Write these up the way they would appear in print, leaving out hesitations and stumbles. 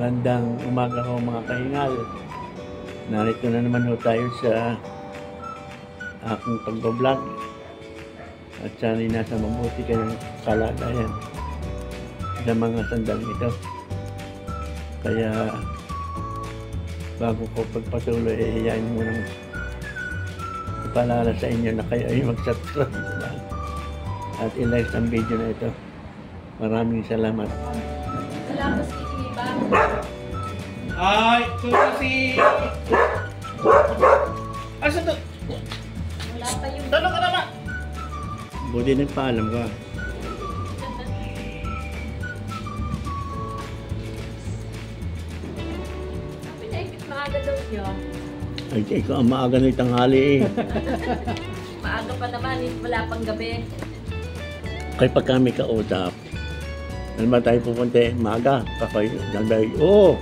Gandang umaga ho mga kahingal. Narito na naman ho tayo sa aking pag-vlog. At sana'y nasa mabuti kayong kalagayan sa mga sandaling ito. Kaya bago ko pagpatuloy, iyayain mo nang ipaalala sa inyo na kayo ay mag-subscribe at i-like ang video na ito. Maraming salamat. Salamat sa iba. Ay, ito si... Asa to? Wala pa yung... Tanong ka naman! Buti nagpaalam ka. Pinaikit maaga daw niyo. Ay, ikaw ang maaga na tanghali eh. Maaga pa naman, wala pang gabi. Kaya pag kami kausap, ano ba tayo pupunta? Maaga. Kakay, oo.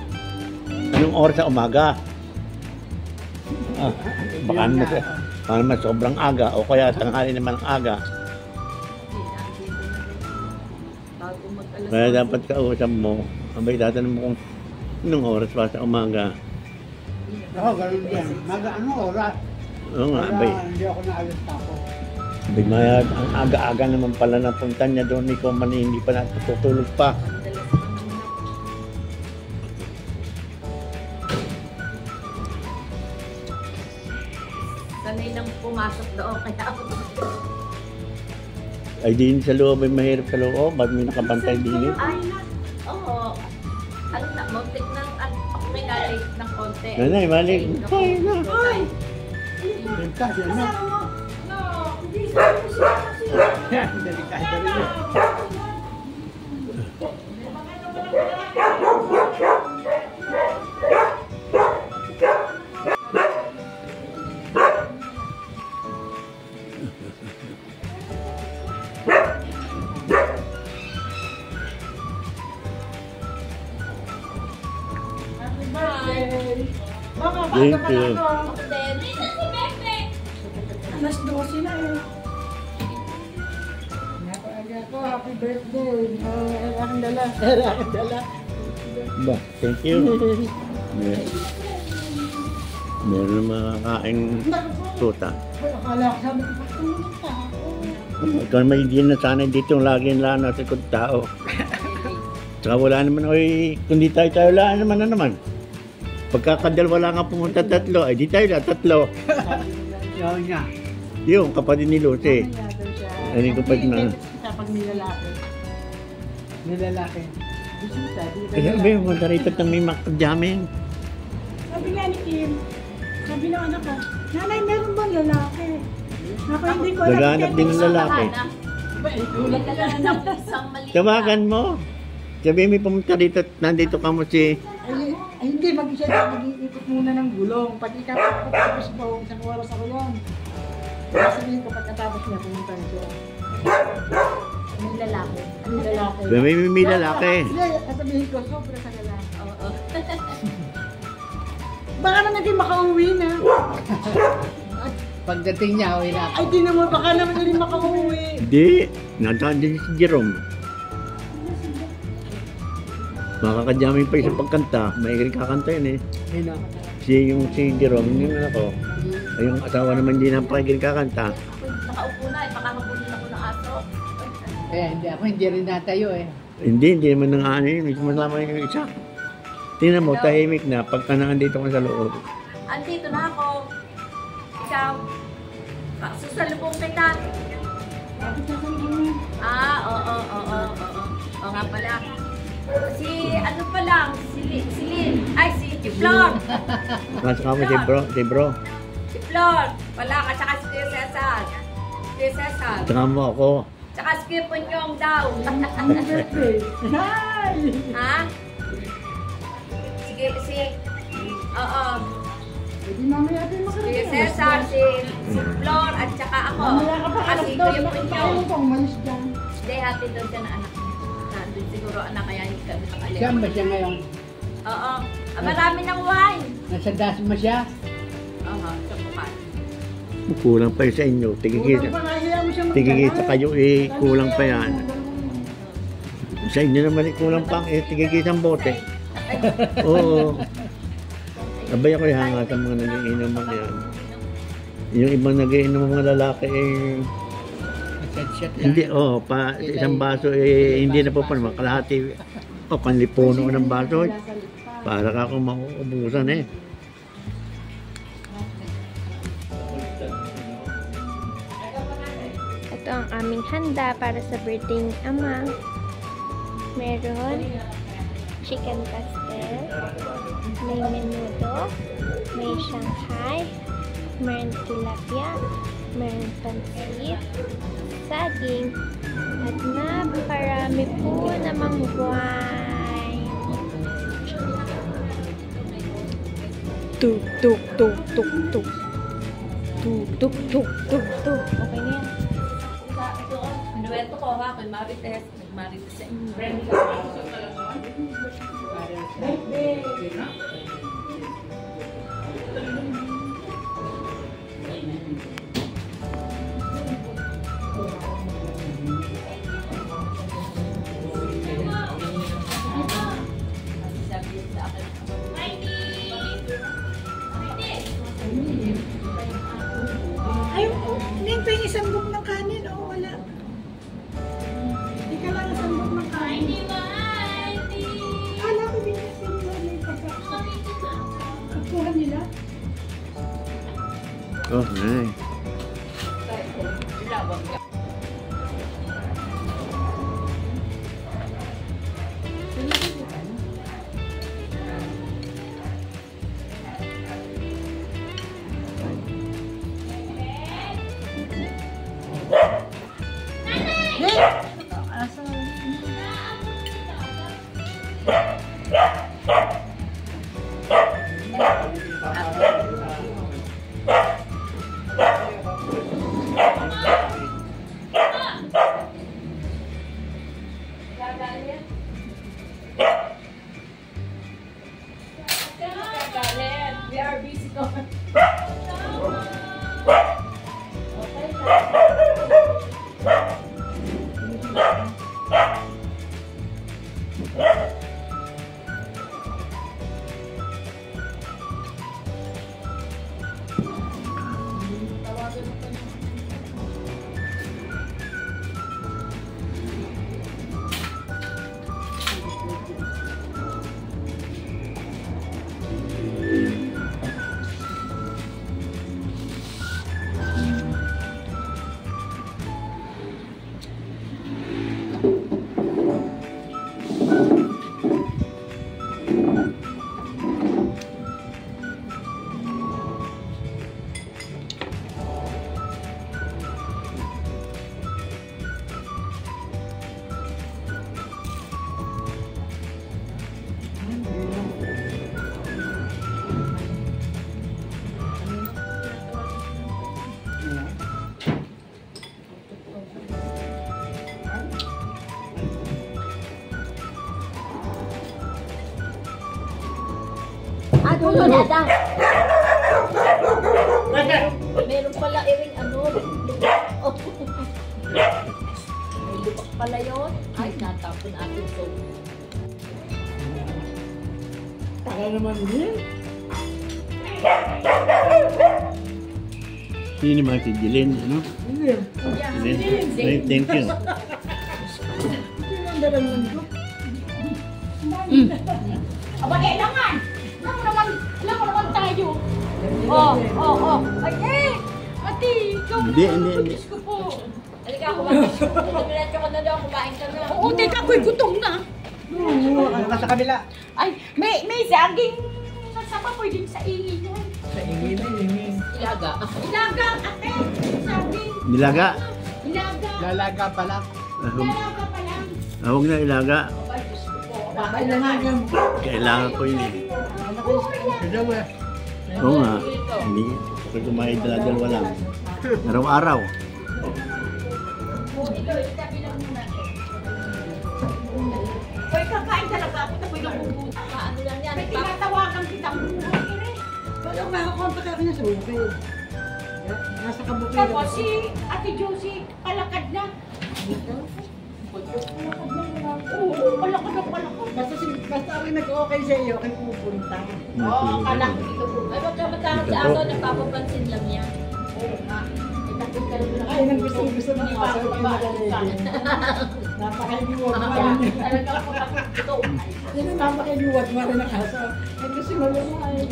Anong oras sa umaga? Baka naman sobrang aga o kaya tanghali naman ang aga. Bago mag-alas. Kaya dapat kausap mo, abay tatanong mo kung anong oras pa sa umaga. Oo, ganun yan. Anong oras? Oo nga, abay. Hindi ako naalis ako. Abay, mayad, ang aga-aga naman pala napunta niya doon, ikaw man hindi pa natutulog pa. Sanay nang pumasok doon, kaya ako. Ay, din sa loob, ay mahirap sa loob. Ba't may nakabantay din eh? Ay, oo. Ano na, muntik ng ako may nalate ng konti. Nanay, malik. Ay, na. Delikado na. Delikado rin yun. Thank you. Alas 12 na eh. Happy birthday. Aking dala. Aking dala. Ba, thank you. Meron na makakaing tuta. Akala ko sabi ko, patulong ka. Ikaw may din na sana dito lagi lang nasa ikot tao. Saka wala naman, oy, kung di tayo wala naman na naman. Pagkakadalawa lang nga pumunta tatlo, ay di tayo na tatlo. Yun nga. Yung kapatid ni Lucy. Ano yung kapatid na? Kapag nilalaki. Nilalaki. Bisita. Kasi sabi, punta rito ng may makadyamin. Sabi nga ni Kim, sabi ng anak ko, nanay, meron bang lalaki? Ako hindi ko alam. Naghanap din ng lalaki. Ulit ka lang ng isang mali. Tawagan mo. Sabi, may pumunta dito, nandito ka mo si... Ay, hindi, mag-isa na, mag-iikot muna ng gulong. Pag ikaw, pagkatapos mo, isang oras ako yan. Sabihin ko, pagkatapos niya, pumunta nito. May lalaki. Ano lalaki? May lalaki. Hindi, sabihin ko, sobra sa lalaki. Oo. Baka naman din makauwi na. Pagdating niya, uwi na. Ay, di naman, baka naman din makauwi. Hindi. Nandaan din si Jerome. Makakadyamin pa isang pagkanta. Maiging kakanta yun eh. Hino. Si Jerome, yung anak ko. Ay, yung asawa naman din ang pakiging kakanta. Nakaupo na, baka mabulin ako ng aso. Hindi rin natayo eh. Hindi naman nang ano yun. Hindi mo naman yung isa. Tingnan mo, tahimik na pagka nandito ka sa loob. Andito na ako. Ikaw. Susalubong kita. Oo. Oo nga pala. Si ano pa lang, si Flor. Nasa kamo si bro. Si Flor. Wala ka, tsaka si Cesar. Tsaka mo ako. Tsaka si Punyong daw. Hi! Ha? Sige, oo. Hindi mamaya din Si makarating. Cesar, si Flor, at tsaka ako. Mamaya ka pa, alas Kasi 2. Kuya Bakit Punyong. tayo pa umalis dyan? Hindi, hati daw siya na anak. Nandun siguro anak, kaya hindi ka nakakalit. Saan ba siya ngayon? Oo. Marami ng wine. Nasa Dasma siya? Oo, sa bukan. Kulang pa yun sa inyo. Tigigisa. Kulang pa, nahiya mo siya Tigigisa kayo eh. Kulang pa yan. Sa inyo naman eh, kulang pa. Eh, tigigisa ang bote. Oo. Sabay ako ihanga sa mga nagiinom mga yan. Yung ibang nagiinom mga lalaki Shot-shot lang. hindi, isang baso hindi na po pa naman, kalahati o panlipuno ng baso. Para ka akong mauubusan eh. Ito ang aming handa para sa birthday ni Ama. Meron chicken pastel, may menudo, may Shanghai, meron tilapia, meron pansit, saging, at napakarami po namang wine. Tuk, tuk, tuk, tuk, tuk. Tuk, tuk, tuk, tuk, tuk. Okay na yan. Manuwento ko ha, kay Marites. Marites sa inyo. Sabihin sa akin. Ay, hindi pa yung isang book ng kanin. Oo, wala. Hindi ka lang isang book ng kanin. Kala ko din kasi may pagkakuhan nila. Oh, nice. We are busy ko. Ano na da? Meron pala iring ano. Oh. May lubak pala yun. Ay, natapon atin so. Tagal naman din. Sino naman si Jilin, ano? Hindi. Jilin. Ay, thank you. Hindi lang dalang mundo. Aba, kailangan! Alam mo naman tayo. Ay, ate, ikaw Hindi, hindi. Diyos ko po. Halika, kumain. Diretso ka na daw, kumain ka na. Oo, teka, ako'y gutom na. Ano ka sa kabila? Ay, may saging. Nasama po din sa ingin yan. Sa ingin na ingin. Ilaga. Ilaga, ate. Saging. Nilaga. Ilaga. Lalaga pala. Ilaga pa lang. Huwag na ilaga. Ay, Diyos ko po. Kailangan. Kailangan ko yun eh. Ito mo. Oo nga. Hindi. Pag kumain dala-dalawa lang. Araw-araw. Ikaw, itabi lang muna. Hoy, kakain talaga ako. Ako'y nakubuta. Ano lang yan? May tinatawagan kitang buhay. Kaya makakontak ako niya sa bukid. Nasa kabukid. Tapos si Ate Josie, palakad na. Oo, palakad na palakad. Basta kami nag-okay sa iyo, kay pupunta. Oo, kala ko dito po. Ay, wag ka matakot sa aso, nagpapapansin lang yan. Oo nga. Itakot ka rin lang. Ay, nang gusto ng aso, napakaliwag mo rin. Talaga ako ito. Napakaliwag mo rin ng aso. Ay, kasi malala ay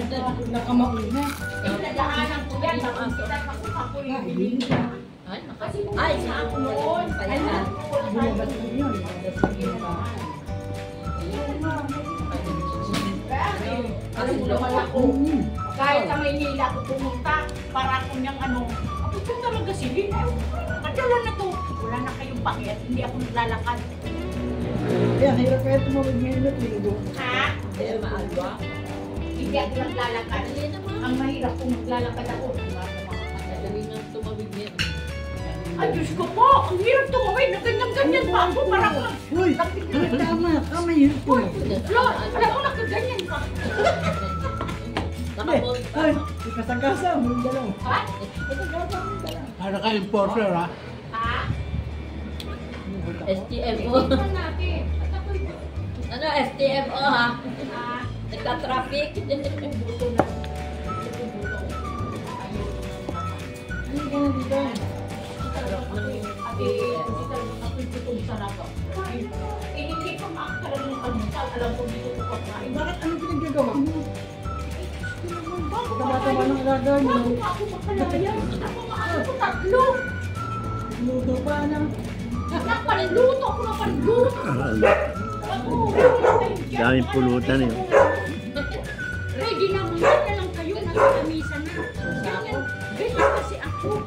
nakamauna. Nagdaanan ko yan. Ako yung bilhin niya. Ay, sa ako noon. Ay, lumabas mo yun. Lumabas mo yun ba? Kasi lumal ako. Kahit sa Maynila ako pumunta, para ako niyang ano, ako ito talaga silin. Ay, madala na to. Wala na kayong pakit. Hindi ako naglalakad. Yan, hirap kaya tumawag ngayon at linggo. Ha? Hindi maalwa. Hindi ako naglalakad. Ang mahirap kung maglalakad ako. Madali na tumawid niya. Ay, Diyos ko po! Ang hirap tumawid na ganyan-ganyan pa ako. Parang Uy, tama. Tama yun po. alam mo, nakaganyan pa. Ay, ikasagasa mo yung dalaw. Ha? Ikasagasa mo yung dalaw. Para ka enforcer ha. Ha? STMO. natin. Ano, STMO ha? Ha? Nagka-traffic. Buto na. Ano ka na dito? Hindi pa makakala ng kamutal. Alam ko dito ko pagkain. Bakit ano pinaggagawa mo? Tama-tama ng gagawin mo. Bago pa ako makalaya. Ako maano ko tatlo. Luto pa na. Napaluto ako na paluto. Ako. Daming pulutan eh. Ready na muna na lang kayo. Nagkamisa na. Ganyan. Ganyan kasi ako.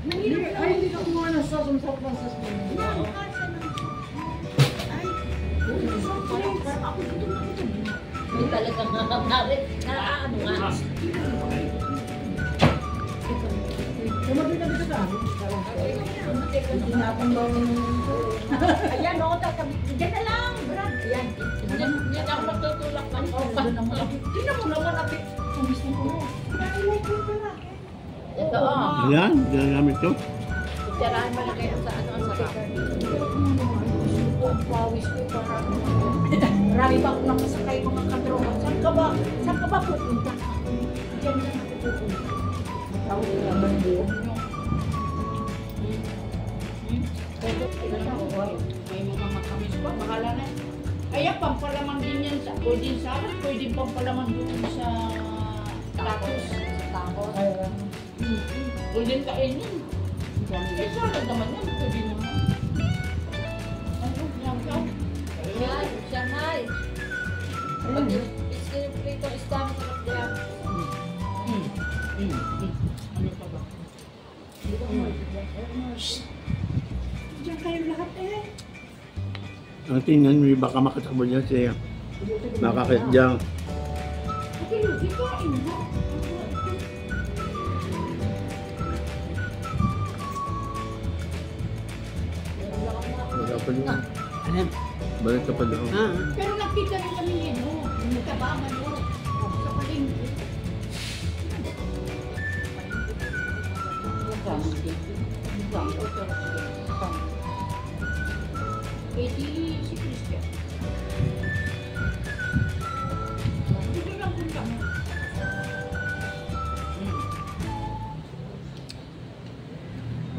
Nahirap Ay, hindi ka kumuha ng sauce. Ang sarap ng sauce mo. May talagang nakakari. Nakaano nga. Tumagin ka dito sa amin. Tinapang daw ng... Ayan o, dyan na lang, Brad. Ayan. Yan ako magtutulak ng opas. Tingnan mo naman natin. Ang gusto ko mo. Nai-like ko pa na. Ito oh. Yan, ginagamit ko. Kutsarahan malaki ang sa ano ang sarap. Ang pawis ko parang marami pa ako nakasakay mga kadroga. Saan ka ba? Saan ka ba pupunta? Diyan lang ako pupunta. Tawag ko naman yun. May mga makamis pa, bahala na. Kaya pampalaman din yan sa pwede sa akin, pwede pampalaman doon sa tacos. Tacos. Pwede kainin. Eh, salad naman yan, pwede naman. Ano, yan ka? Ayan, Shanghai. Pag iskinipli ko, isda mo sarap dyan. Ano pa ba? Diyan kayo lahat eh. Ang tingnan mo, baka makatakbo dyan siya. Makakit dyan. Ate, Lucy, kain mo. Wala pa dyan. Ano yan? Balik ka pa dyan. Pero nakita rin kami niya, no? Nagkabaman mo. Sa palengke. Eh di si Christian. Dito lang punta mo.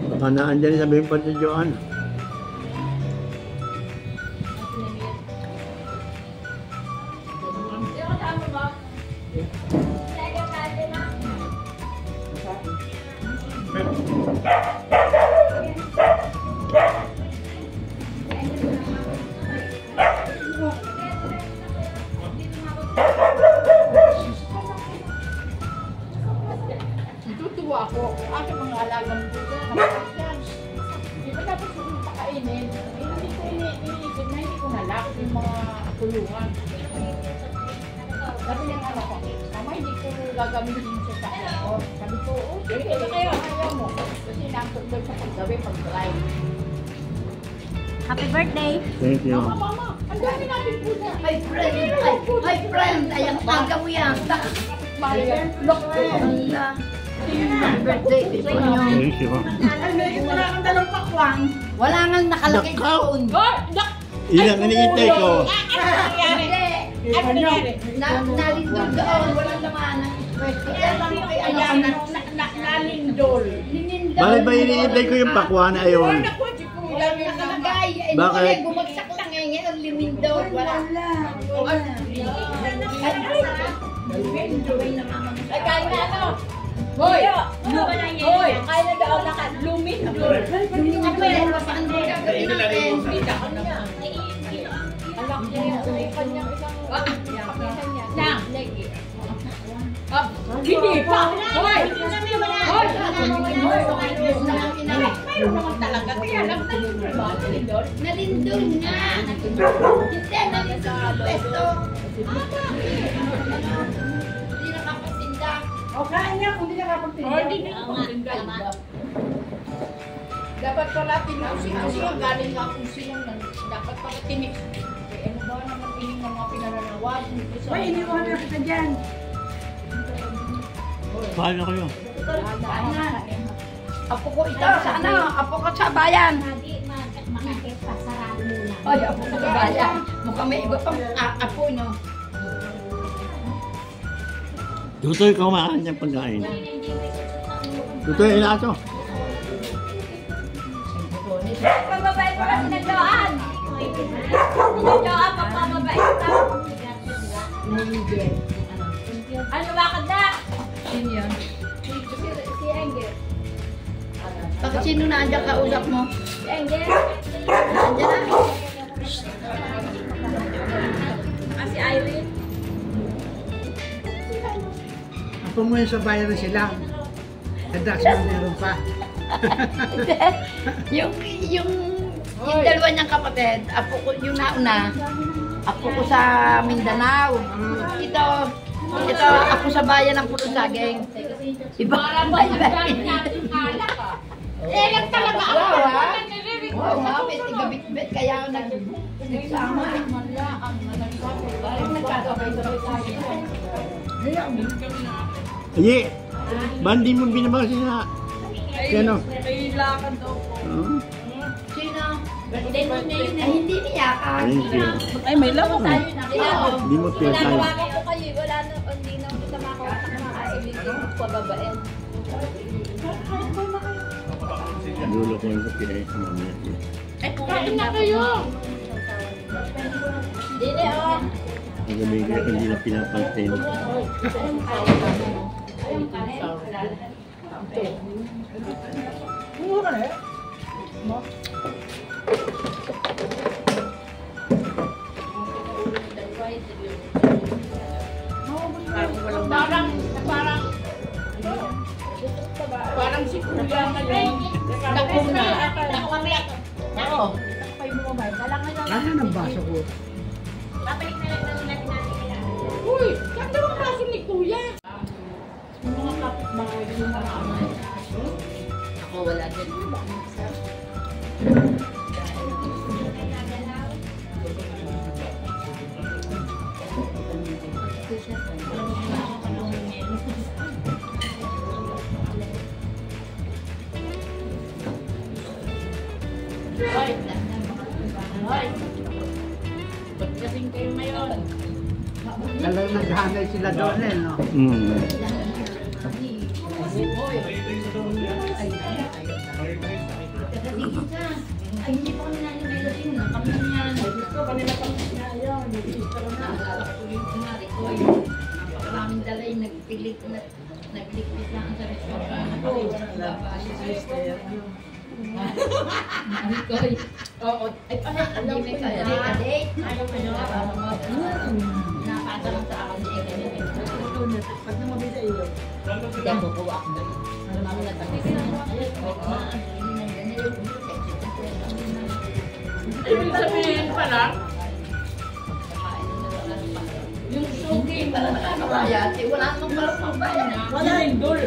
Baka naandyan sabihin pa si Johan. Natutuwa ako. Aking mga alagang pusa. Nakakasyan. Di ba dapat kung pakainin? Hindi ko iniisip na hindi ko nalak yung mga kulungan. Sabi ng anak ko, mama, hindi ko gagamitin sa sakya ko. Sabi ko, okay, kaya ayaw mo. Kasi nakot doon sa paggabi, pag-drive. Happy birthday! Thank you. Mama, ang dami natin pusa. Hi friend, ay ang aga mo yan. Look, Happy birthday sa inyo. Thank you. Ay, may wala kang dalang pakwang. Wala nga nakalagay Nakaw. doon. Oh, Yun ang hinihintay ko. Ano nangyari? Nalindol doon. Walang laman. Kaya lang kay Ayan, nalindol. Linindol. Bakit ba hinihintay ko yung pakwan na yun? Naku, si Kuya Walang rin naman. nakalagay. Ay, Bakit? bakit? Bumagsak lang eh. Ngayon, linindol. Wala. Ay, kain na ano? Hoy! Hoy! Kain na daw lakat. Lumindol. Ano yan? Saan ba gagawin natin? Anak niya yan. Ay, kanyang isang kapisan niya. Na! Hindi pa! Hoy! Hoy! Mayroon naman talaga. Kaya lang nalindol. Nalindol nga. Hindi, nalindol. Pesto. Hindi nakakasinda. O, kain niya kung di nakapagtinda. Oh, hindi na ako. Dapat pala tinusin kasi yung galing nga kung silang dapat pala tinik. Eh, ano ba naman ining mga pinananawagan dito sa... Uy, iniwan na kita dyan. Paano kayo? Apo ko ito sa ano? Apo ko sa bayan. Ay, apo ko sa bayan. Mukhang may iba pang apo nyo. Tutoy ka kumain ng pagkain. Tutoy, ina ito. Pagbabayad mo kasi ng Joan. Joan, pagbabayad ka. Ano bakit na? Sino yun? Si Engel. Bakit sino na andyan kausap mo? Si Engel? Andyan na? Si Irene? Ako mo yun sa bayan na sila. Kadas mo meron pa. yung dalawa niyang kapatid, apo ko yung nauna, apo ko sa Mindanao. Ito, ako sa bayan ng Pulo Saging. Iba ang bayan. Eh, lang talaga ako. Oo nga, bit-bit, kaya nagsama. Aye, ba hindi mo binabasa na? Ano? Kailangan daw po. Sino? Ay, hindi niyakan. Thank you. Ay, may lawak na. Hindi mo pinatay. Tinawagan ko kayo, wala na, hindi na kita makawatak na kasi hindi ko pababain. Dulo ko yung kapitay sa mamaya. Kain na kayo. Dili, oh. Ang gabi ko hindi na pinapansin. Parang si Kuya ngayon. Nakuna. Oo. Ano ng baso ko? Uy, ganda ang braso ni Kuya. Mga kapitbahay yung marami. Ako wala din. Hoy. Hoy. Ba't kasing kayo ngayon? Talagang naghanay sila doon eh, no? Ay, hindi pa kami naninilasin na kami niyan. Gusto kanila pang sinayang. Naalala ko yung kunwari ko. Maraming dalay, nagliklit lang sa restaurant. Babae sa restaurant. Oo. Ay, hindi may kadate. Napadalang sa akin si Eka. Pag namabay sa iyo. Hindi ako kuha ako. Mami natapos na. Ibig sabihin pala, yung Hindi pala nakakawayati. Wala namang parang pambayan na. Wala rin dul.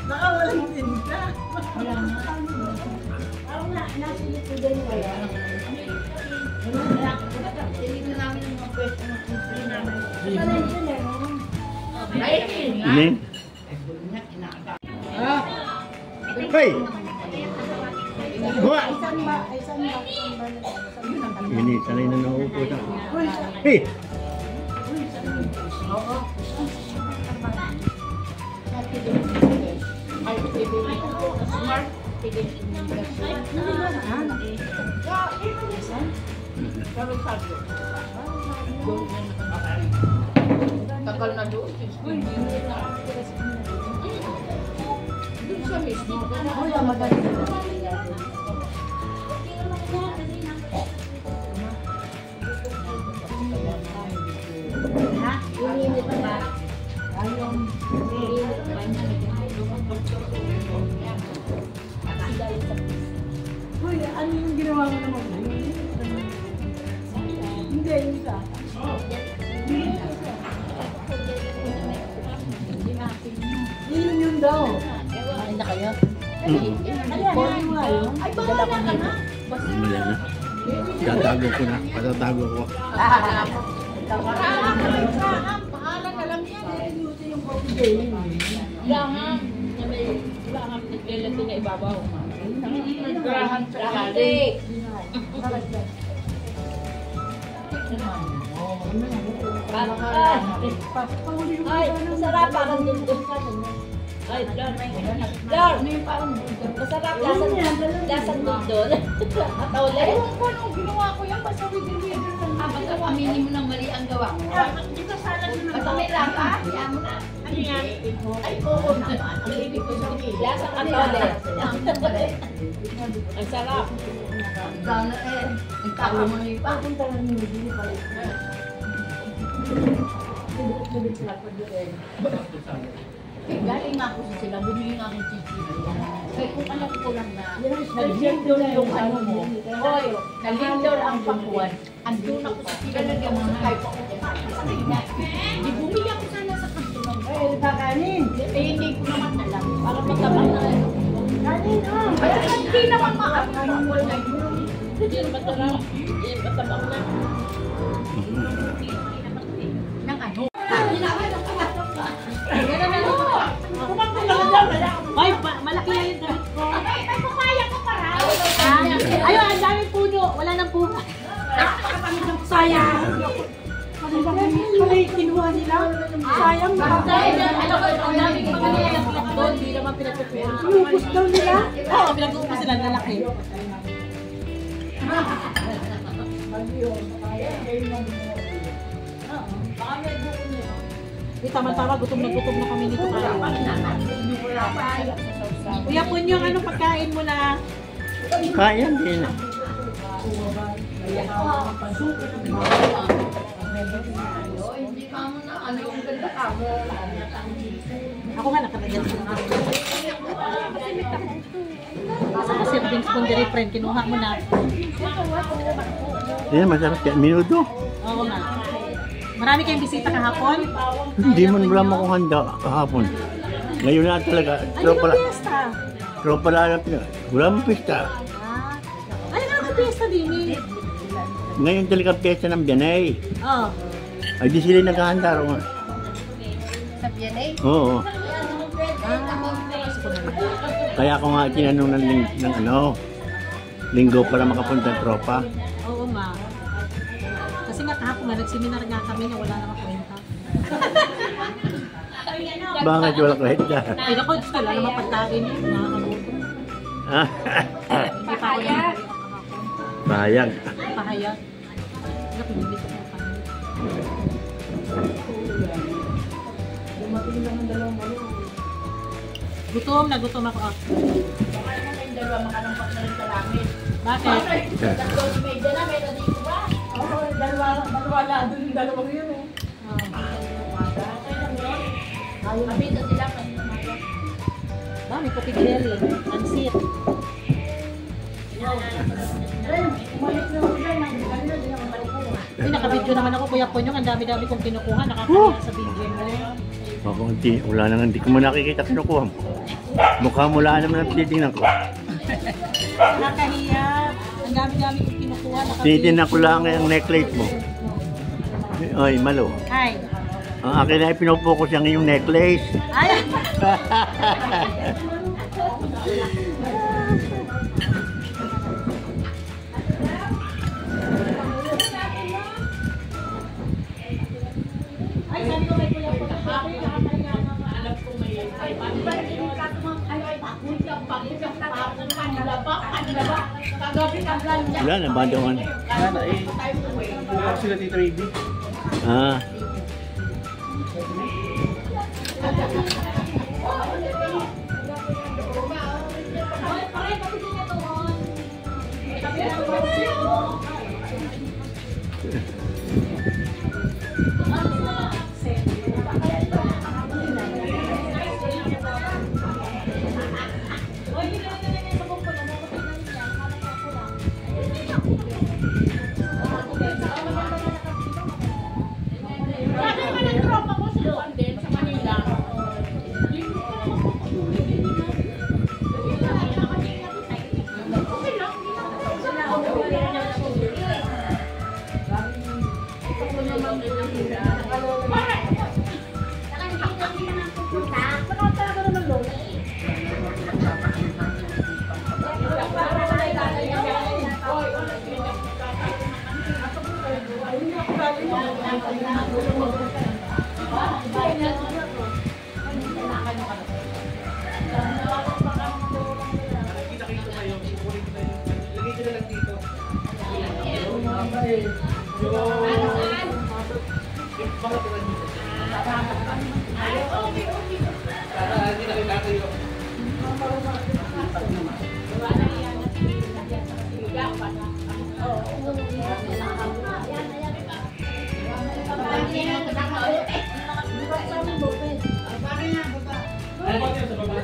Nakawalang tinda. Wala nga. Parang nasa ito din wala. Tinignan namin yung mga pwesto ng country namin. Wala rin meron. ay, nga. Ini? Inaka. Hey! Buwa! Ini, sanay na nauupo sa... Hey! Ay, smart. Tagal na doon. Doon siya mismo. Uy, ano yung ginawa mo naman? Hindi, yung isa. Yun daw. Ay na kayo. Ay, bahala ka na. Wala na. Tatago ko na. Patatago ko. Pangalan na lang yan. Laham. Laham naglalatin na ibabaw. Laham sa ilalim. Ay, masarap parang dundun ka. Ay, Lord. Masarap lasang dundun. At ulit. Ewan ko nung ginawa ko yan. Basta within Basta aminin mo ng mali ang gawa mo. Basta may lapa, yan mo na. Ano yan? Ay, oo naman. Ang ibig ko sabihin. Lasang atole. Ang sarap. Sana eh. Ang tao mo na yung papunta lang yung bibili pa rin. Galing nga ako sa sila, bumili nga akong chichiri. Kaya kung alam ko lang na, nag-lindol yung ano mo. Hoy, nag-lindol ang pakuan. Andun ako sa sila na gamang kahit ako. Di bumili ako sana sa kanto ng Kakanin. hindi ko naman alam. Para magkabang na ano. Kanin, oh. Ay, hindi naman makakabang. Hindi matarap. Hindi matabang na. Nang ano? Ay, malaki na yung damit ko. Ay, papaya ko para. Ayun, ang daming puno. Wala nang bunga. Sayang. Pala yung kinuha nila. Sayang. Ang daming pagkakilala doon, hindi naman pinagpupuan. Inubos daw nila. Oo, pinag-uupos sila ng lalaki. Tama-tama, gutom na kami nito. Kuya Punyong, anong pagkain mo na? Kaya din. Hindi ka mo na ano yung ganda ka mo. Ako nga nakalagyan ko. Kasi drinks kong direct friend, kinuha mo na. Yan, masarap yan. Minuto. Oo nga. Marami kayong bisita kahapon? Hindi man wala mo akong handa kahapon. Ngayon na talaga. Ay, hindi na piyesta. Tropa lang. Wala mo pista. Ay, nakaka-piyesta din eh. Ngayon talaga piyesta ng Biyanay. Oo. Ay di sila naghahanda ro nga. Sa PNA? Oo. Kaya ako nga tinanong ng ano, linggo para makapunta ng tropa. Oo nga. Kasi nga kahapon nga, nagseminar nga kami na wala namang kwenta. Bakit wala kwenta? Ay, naku, gusto lang naman pagkain yun. Nakakaluto. Hindi pa ako nakakita kahapon. Sayang. Pahayag. Napinili ko ng kami. Gutom ako. Yung dalawa makalampas na rin sa langit. Bakit? Tatlo si Medya na, may nandito ba? Oo, dalawa na. Doon yung dalawang yun eh. Abita sila kasi May kopi jelly. Pansit. Uy, naka-video naman ako, Kuya Ponyong. Ang dami-dami kong kinukuha. Nakakaya sa video mo. Ako, wala nang hindi ko mo nakikita kinukuha mo. Mukha mo lang naman ang tinitingnan ko. Nakakahiya. Ang dami-dami kong kinukuha. Tinitingnan ko lang ang necklace mo. Ay, malo. Hi. Ang akin ay pinupokus ang iyong necklace. Ay! Ay, sabi ko may kuya po na hapon. Alam ko may kagabi ka plan niya. Wala na, bandawan. Wala na eh. Wala ko sila Tito Edi. Ah, Sabi naman ng tropa ko sa Juan din, sa Manila. Okay lang. Kita-kita tayo. Kukunin ko tayo. Lagay ko na lang dito. Yung mga tira dito. Para hindi na kayo tayo. Ano ba yun sa baba?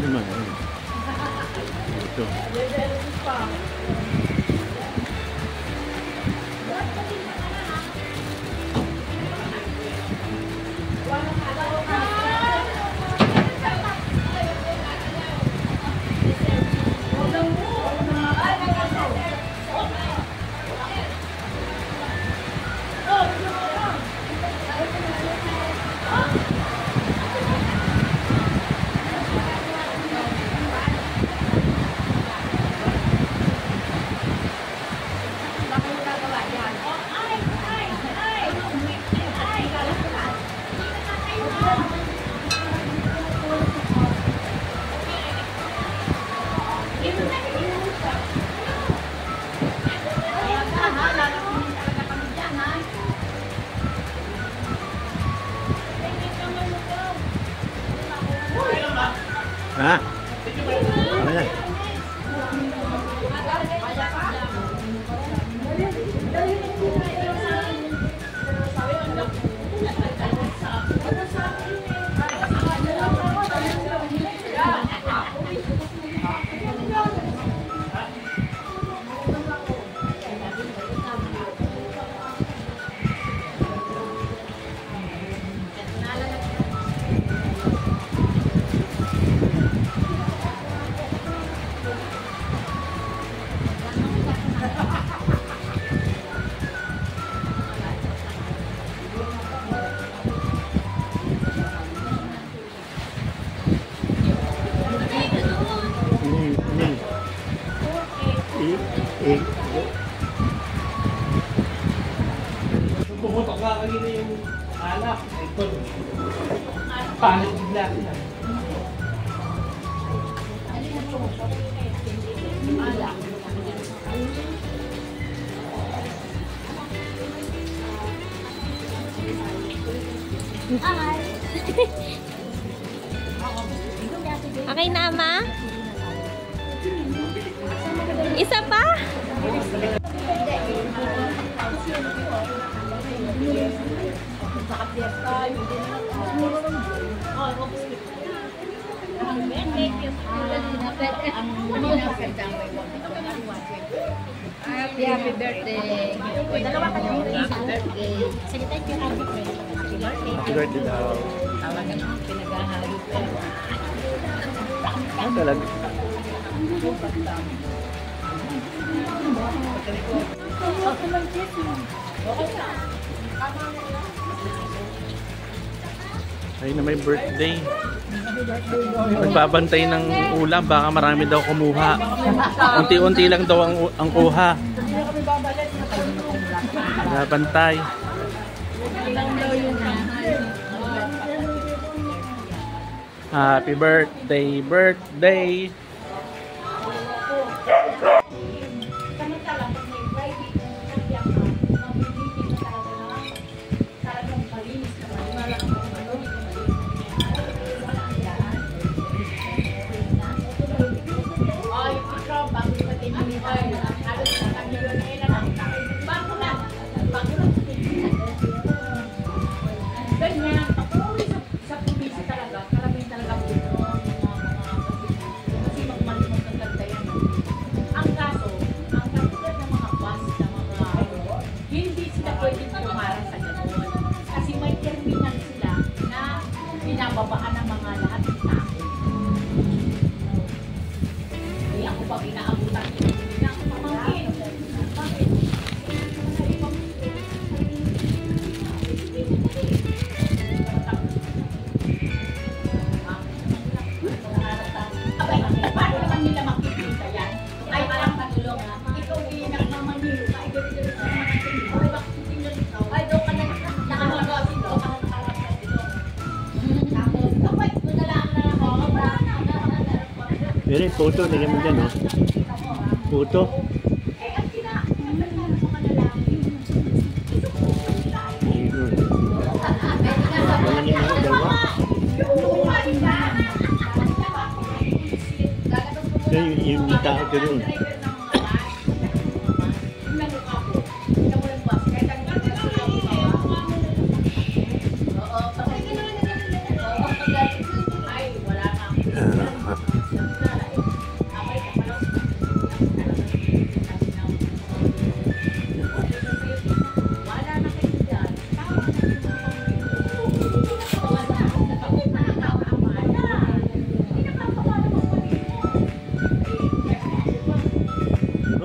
ano naman. Ito. Eh, Pumutok nga kanina yung alak. Ito. Panik bigla sila. Okay na, Ama? Isa pa? Happy birthday. Dalawa ka lang. Happy birthday. Sige tayo yung happy birthday. happy birthday daw. Tawagan ang pinaghahalo pa. Ah, talaga. Ay na may birthday. Nagbabantay ng ulam, baka marami daw kumuha. Unti-unti lang daw ang kuha. Nagbabantay. Happy birthday, birthday. Babaan ng mga lahat ng tao. Hindi ako pa pinaabutan. Hindi ako pamangkin. Bakit? Abay, paano naman nila makikita yan? Ay, parang matulong ha. Ikaw yung nagmamanilo ka. Ay, gano'n sa mga tingin. Ay, bakit tingnan ikaw? Ay, doon ka nakakalasin. Doon ka nakakalasin. Pero photo, tingnan mo dyan, oh. Photo. Ayun. Wala niya na dalawa. So, yung tao ko doon.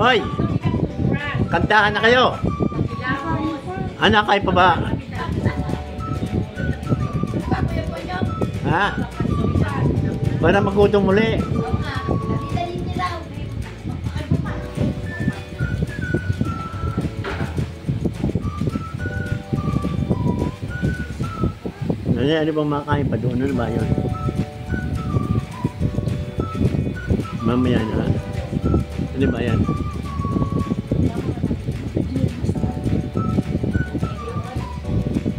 Hoy! Kantahan na kayo! Anak, kayo pa ba? Ha? Para magutom muli. Ano bang makain pa doon? Ano ba yun? Mamaya na. Ano ba yan?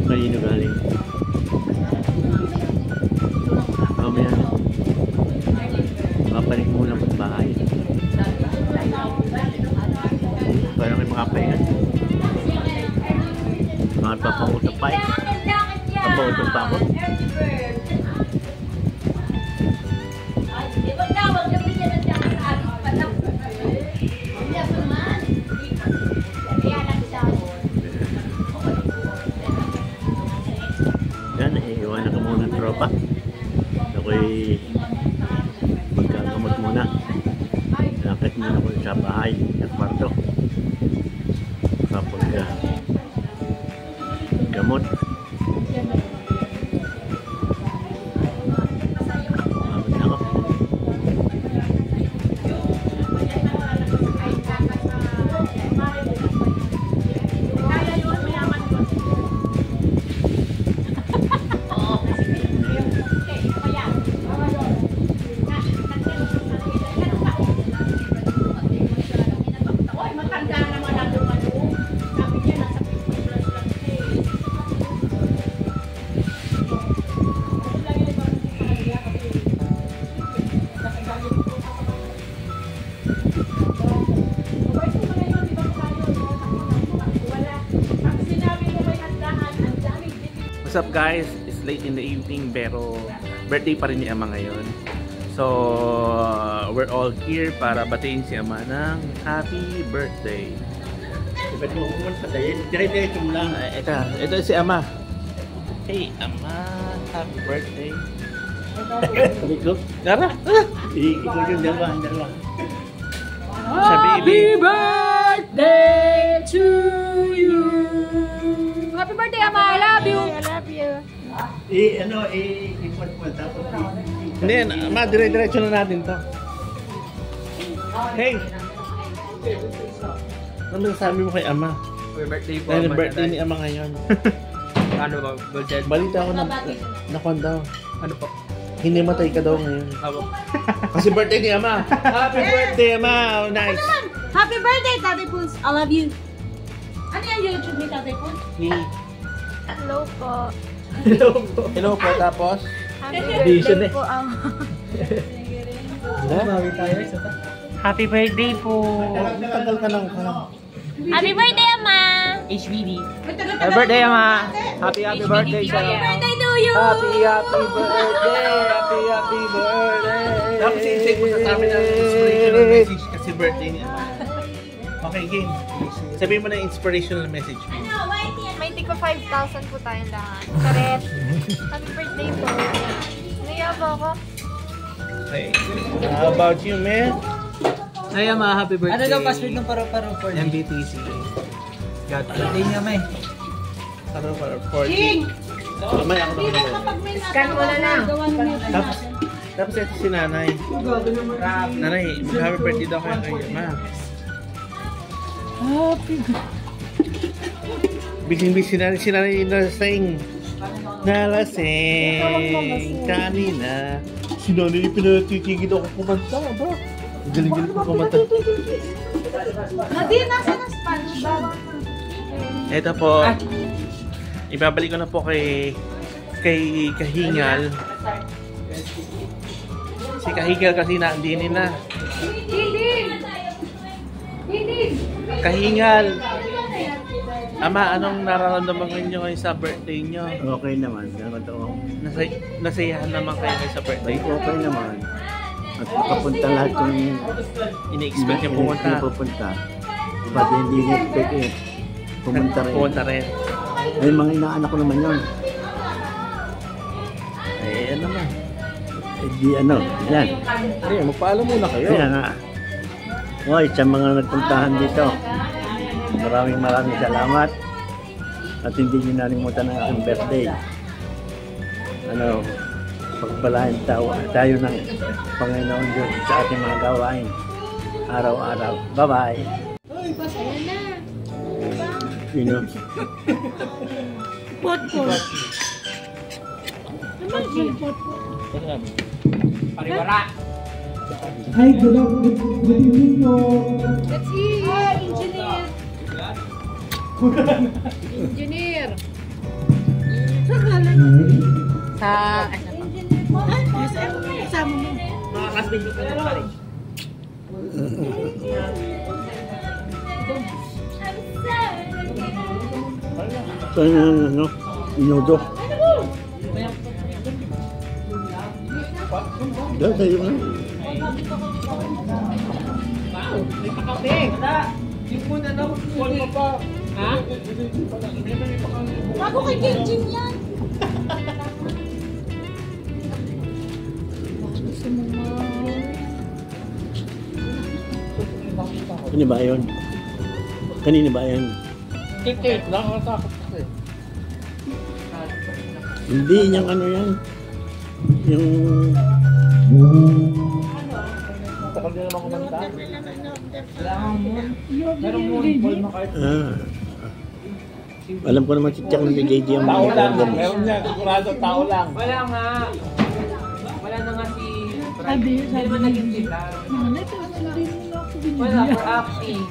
Kanino galing? Mamaya na. Mapalik muna sa bahay. Para kayo makapahinga. Mga papautap pa eh. Papautap pa ako. Yan, iiwanan ka muna ng tropa. Ako'y magkagamot muna. Nakit muna ko sa bahay, sa kwarto. Kapag gamot. Ako. what's up guys? It's late in the evening pero birthday pa rin ni Ama ngayon. So, we're all here para batiin si Ama ng happy birthday. Ba't mo pumunta tayo? Dire-diretso mo lang. Ito si Ama. Hey Ama, happy birthday. Sabi ko, Tara! ikaw yung dalawa. Happy birthday to you. Happy birthday, Ama. I love you. I love you. Ipot mo. Tapos, Hindi, Ama, dire-diretso na natin to. Hey! Ano sabi mo kay Ama? Happy birthday po. Dahil birthday ni Ama ngayon. Ano ba? Budget? Balita ko na nakon daw. Ano po? Hindi matay ka daw ngayon. Ako. Kasi birthday ni Ama. Happy birthday, Ama! Oh, nice! Happy birthday, Tatay Puns. I love you. Ano yung YouTube ni Tatay Puns? Hello po. Hello po, tapos? Happy Vision birthday po, Ama. Happy birthday po. Tagal ka lang ka. Happy birthday, Ama. HBD. Happy birthday, Ama. Happy birthday sa Happy birthday to you. Happy birthday. Happy birthday. Tapos i-save mo sa amin ang inspirational message kasi birthday ni Ama. Okay, game. Sabihin mo na yung inspirational message mo. May tika 5,000 po tayong lahat. Karet. Happy birthday po. Naya po ako. Okay. How about you, man? Ay, Ama, happy birthday. Ano daw password ng paro-paro for MBTC? God, birthday niya, May. Ano para 40? Mamay ako na. Scan mo na lang. Tapos ito si Nanay. Nanay, mag-happy birthday daw kayo kay Ma. Bising-bising na si Nanay nalasing. Nalasing kanina. Si Nanay pinatitigil ako kumanta ba? Galing-galing ko kumanta. Nadine, nasa na SpongeBob? Ito po. Ibabalik ko na po kay Kahingal. Si Kahingal kasi hindi na. Kahingal. Ama, anong nararamdaman niyo ngayon sa birthday niyo? okay naman. Nasayahan naman kayo sa birthday? Okay naman. At nakapunta lahat yung Ini-expect niyo pumunta? pupunta. Ba't hindi ni-expect eh. Pumunta rin. Pumunta rin. Ay, mga inaanak ko naman yun. Eh, ano naman? Eh, di ano, yan. Hindi, magpaalam muna kayo. Kaya nga. Oy, sa mga nagpuntahan dito, maraming salamat. At hindi nyo nalimutan ang aking birthday. Pagpalain tayo ng Panginoon Diyos sa ating mga gawain. Araw-araw. Bye-bye. Sino? Pot-pot. Naman si pot-pot. Pariwara. Hi, good evening po. Let's see. Engineer. Engineer. Saan galing? Sa... Engineer po. SM. Kasama mo. Mga classmates ko na college. Saan yung inudo? Dahil tayo na. Yung muna na, call mo pa. Ha? Bago kay Kenjin yan. Kanina ba yun? Kanina ba yun? Ticket, nakakatakot kasi. Hindi niyang ano yan. Yung... Takal din naman kumanta. Merong mo, call mo kahit. Alam ko naman si Chuck na si JJ ang Tao mga lang, order. meron niya, sigurado tao lang. Wala nga. Wala na nga si... Hindi naman naging sila. Wala, for acting.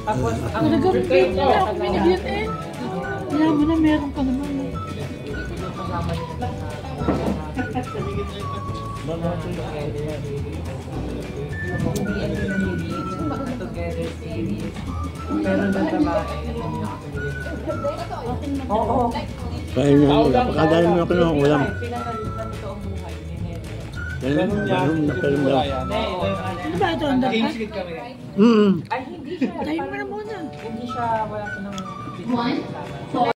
Tapos, ang birthday ko. Binigyan eh. Kaya mo na meron ka naman. Meron na sa bahay. Oo. Kaya na, napakadali mo ako ng ulam. Sila na totoong buhay. Ganun na kalim daw. Ano ba ito? Ang dapat? Ay, hindi siya. Tayo mo na muna. Hindi siya, wala ko ng 1, 4,